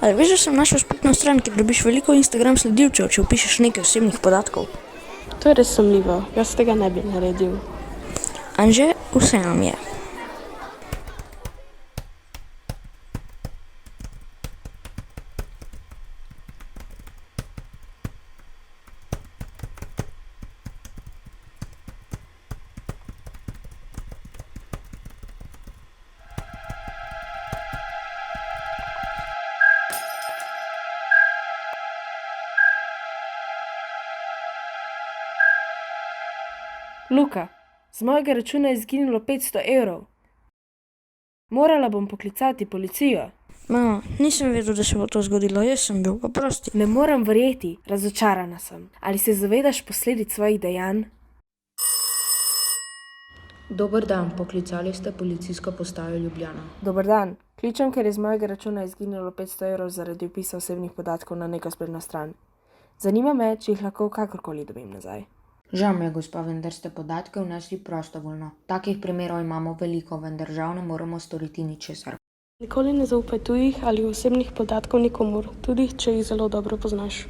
Ali veš, da sem našel spletno stran, kjer dobiš veliko Instagram sledilcev, če vpišeš nekaj osebnih podatkov? To je res sumljivo, jaz tega ne bi naredil. Anže, vse nam je. Luka, z mojega računa je izginilo 500 evrov. Morala bom poklicati policijo. Mama, nisem vedel, da se bo to zgodilo, jaz sem bil, oprosti. Ne morem verjeti, razočarana sem. Ali se zavedaš posledic svojih dejanj? Dober dan, poklicali ste policijsko postajo Ljubljana. Dober dan, kličem, ker je z mojega računa izginilo 500 evrov zaradi vpisa osebnih podatkov na neko spletno stran. Zanima me, če jih lahko kakorkoli dobim nazaj. Žal mi je, gospa, vendar ste podatke vnesli prostovoljno. Takih primerov imamo veliko, vendar žal ne moremo storiti ničesar. Nikoli ne zaupaj tujih ali osebnih podatkov nikomur, tudi če jih zelo dobro poznaš.